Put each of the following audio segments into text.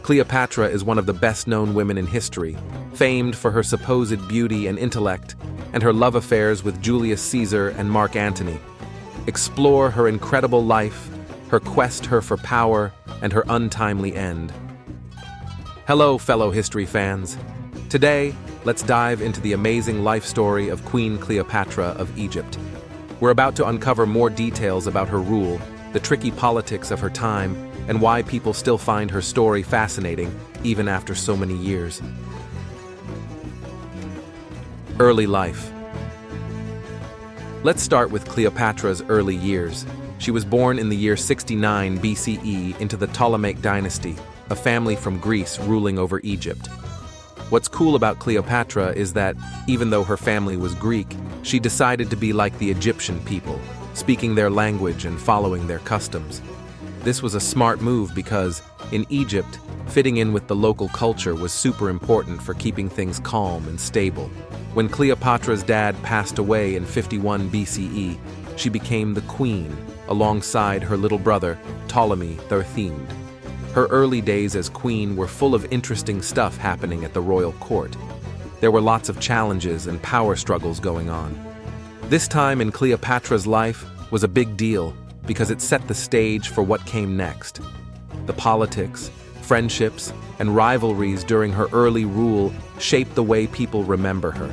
Cleopatra is one of the best-known women in history, famed for her supposed beauty and intellect, and her love affairs with Julius Caesar and Mark Antony. Explore her incredible life, her quest for power, and her untimely end. Hello, fellow history fans. Today, let's dive into the amazing life story of Queen Cleopatra of Egypt. We're about to uncover more details about her rule, the tricky politics of her time, and why people still find her story fascinating even after so many years. Early life. Let's start with Cleopatra's early years. She was born in the year 69 BCE into the Ptolemaic dynasty, a family from Greece ruling over Egypt. What's cool about Cleopatra is that, even though her family was Greek, she decided to be like the Egyptian people, speaking their language and following their customs. This was a smart move because, in Egypt, fitting in with the local culture was super important for keeping things calm and stable. When Cleopatra's dad passed away in 51 BCE, she became the queen, alongside her little brother, Ptolemy III. Her early days as queen were full of interesting stuff happening at the royal court. There were lots of challenges and power struggles going on. This time in Cleopatra's life was a big deal because it set the stage for what came next. The politics, friendships, and rivalries during her early rule shaped the way people remember her.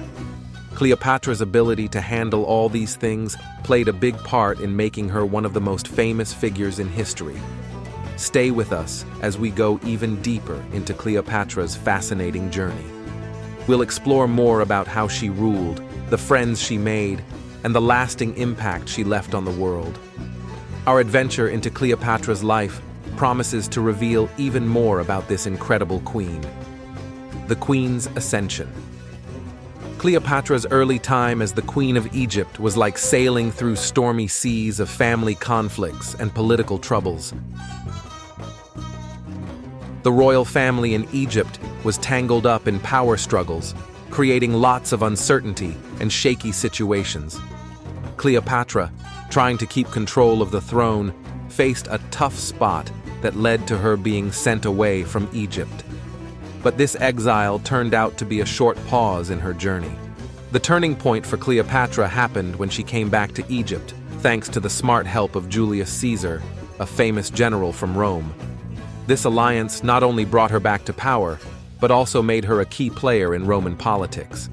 Cleopatra's ability to handle all these things played a big part in making her one of the most famous figures in history. Stay with us as we go even deeper into Cleopatra's fascinating journey. We'll explore more about how she ruled, the friends she made, and the lasting impact she left on the world. Our adventure into Cleopatra's life promises to reveal even more about this incredible queen. The Queen's Ascension. Cleopatra's early time as the Queen of Egypt was like sailing through stormy seas of family conflicts and political troubles. The royal family in Egypt was tangled up in power struggles, creating lots of uncertainty and shaky situations. Cleopatra, trying to keep control of the throne, faced a tough spot that led to her being sent away from Egypt. But this exile turned out to be a short pause in her journey. The turning point for Cleopatra happened when she came back to Egypt, thanks to the smart help of Julius Caesar, a famous general from Rome. This alliance not only brought her back to power, but also made her a key player in Roman politics.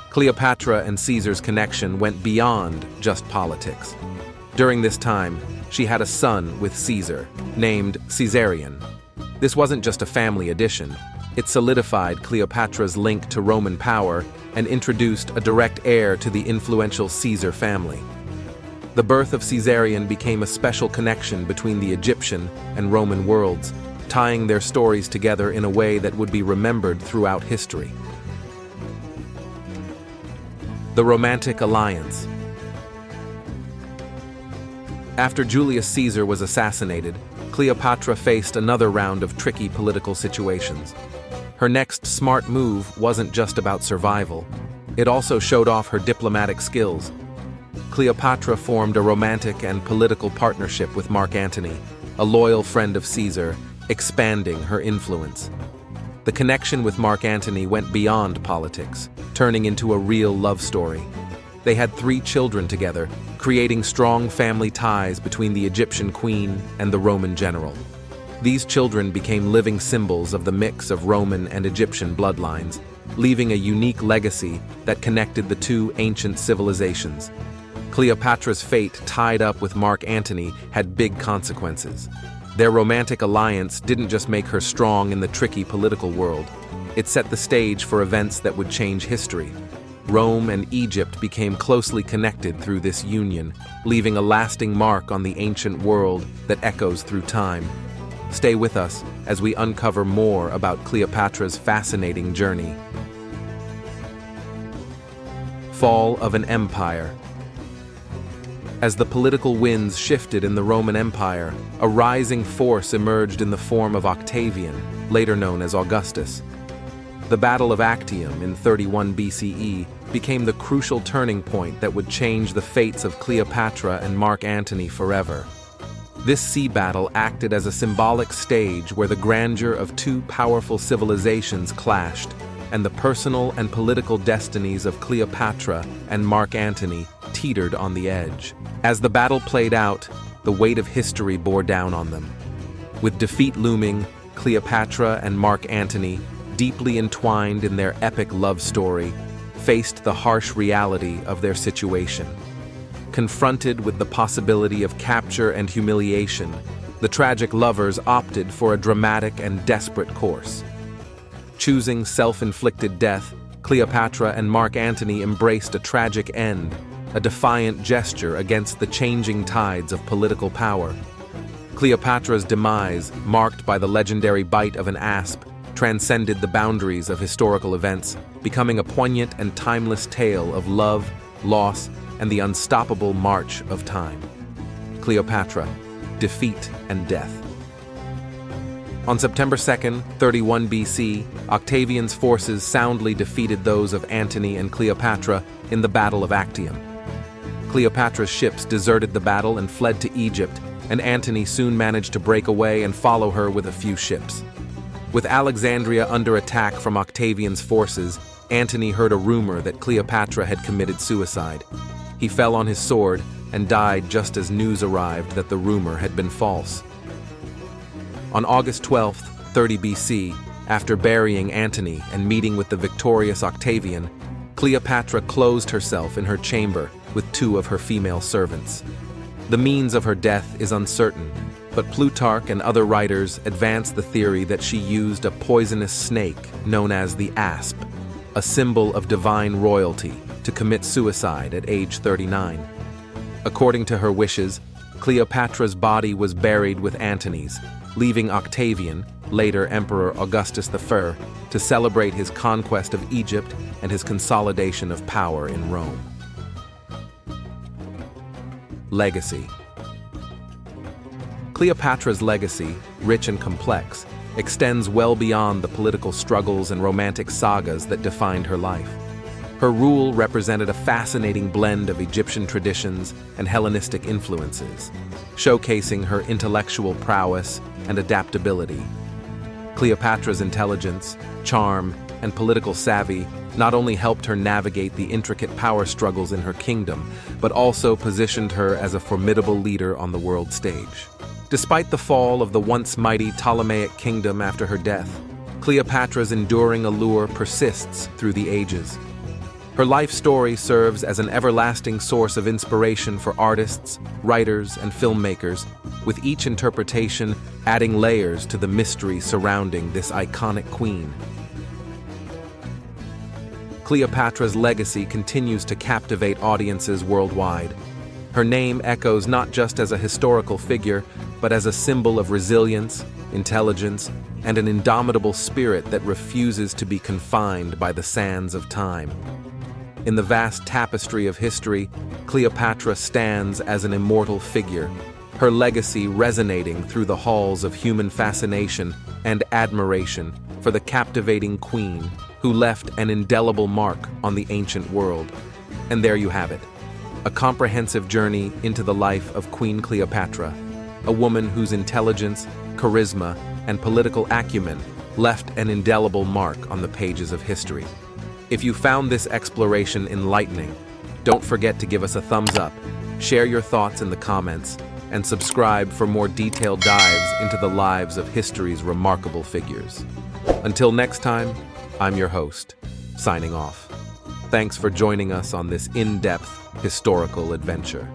Cleopatra and Caesar's connection went beyond just politics. During this time, she had a son with Caesar, named Caesarion. This wasn't just a family addition. It solidified Cleopatra's link to Roman power and introduced a direct heir to the influential Caesar family. The birth of Caesarion became a special connection between the Egyptian and Roman worlds, tying their stories together in a way that would be remembered throughout history. The Romantic Alliance. After Julius Caesar was assassinated, Cleopatra faced another round of tricky political situations. Her next smart move wasn't just about survival. It also showed off her diplomatic skills. Cleopatra formed a romantic and political partnership with Mark Antony, a loyal friend of Caesar, expanding her influence. The connection with Mark Antony went beyond politics, turning into a real love story. They had 3 children together, creating strong family ties between the Egyptian queen and the Roman general. These children became living symbols of the mix of Roman and Egyptian bloodlines, leaving a unique legacy that connected the two ancient civilizations. Cleopatra's fate tied up with Mark Antony had big consequences. Their romantic alliance didn't just make her strong in the tricky political world. It set the stage for events that would change history. Rome and Egypt became closely connected through this union, leaving a lasting mark on the ancient world that echoes through time. Stay with us as we uncover more about Cleopatra's fascinating journey. Fall of an Empire. As the political winds shifted in the Roman Empire, a rising force emerged in the form of Octavian, later known as Augustus. The Battle of Actium in 31 BCE became the crucial turning point that would change the fates of Cleopatra and Mark Antony forever. This sea battle acted as a symbolic stage where the grandeur of two powerful civilizations clashed, and the personal and political destinies of Cleopatra and Mark Antony teetered on the edge. As the battle played out, the weight of history bore down on them. With defeat looming, Cleopatra and Mark Antony, deeply entwined in their epic love story, faced the harsh reality of their situation. Confronted with the possibility of capture and humiliation, the tragic lovers opted for a dramatic and desperate course. Choosing self-inflicted death, Cleopatra and Mark Antony embraced a tragic end, a defiant gesture against the changing tides of political power. Cleopatra's demise, marked by the legendary bite of an asp, transcended the boundaries of historical events, becoming a poignant and timeless tale of love, loss, and the unstoppable march of time. Cleopatra, defeat and death. On September 2nd, 31 BC, Octavian's forces soundly defeated those of Antony and Cleopatra in the Battle of Actium. Cleopatra's ships deserted the battle and fled to Egypt, and Antony soon managed to break away and follow her with a few ships. With Alexandria under attack from Octavian's forces, Antony heard a rumor that Cleopatra had committed suicide. He fell on his sword and died just as news arrived that the rumor had been false. On August 12th, 30 BC, after burying Antony and meeting with the victorious Octavian, Cleopatra closed herself in her chamber with two of her female servants. The means of her death is uncertain, but Plutarch and other writers advance the theory that she used a poisonous snake known as the asp, a symbol of divine royalty, to commit suicide at age 39. According to her wishes, Cleopatra's body was buried with Antony's, leaving Octavian, later Emperor Augustus I, to celebrate his conquest of Egypt and his consolidation of power in Rome. Legacy. Cleopatra's legacy, rich and complex, extends well beyond the political struggles and romantic sagas that defined her life. Her rule represented a fascinating blend of Egyptian traditions and Hellenistic influences, showcasing her intellectual prowess and adaptability. Cleopatra's intelligence, charm, and political savvy not only helped her navigate the intricate power struggles in her kingdom, but also positioned her as a formidable leader on the world stage. Despite the fall of the once mighty Ptolemaic kingdom after her death, Cleopatra's enduring allure persists through the ages. Her life story serves as an everlasting source of inspiration for artists, writers, and filmmakers, with each interpretation adding layers to the mystery surrounding this iconic queen. Cleopatra's legacy continues to captivate audiences worldwide. Her name echoes not just as a historical figure, but as a symbol of resilience, intelligence, and an indomitable spirit that refuses to be confined by the sands of time. In the vast tapestry of history, Cleopatra stands as an immortal figure, her legacy resonating through the halls of human fascination and admiration for the captivating queen who left an indelible mark on the ancient world. And there you have it, a comprehensive journey into the life of Queen Cleopatra, a woman whose intelligence, charisma, and political acumen left an indelible mark on the pages of history. If you found this exploration enlightening, don't forget to give us a thumbs up, share your thoughts in the comments, and subscribe for more detailed dives into the lives of history's remarkable figures. Until next time, I'm your host, signing off. Thanks for joining us on this in-depth historical adventure.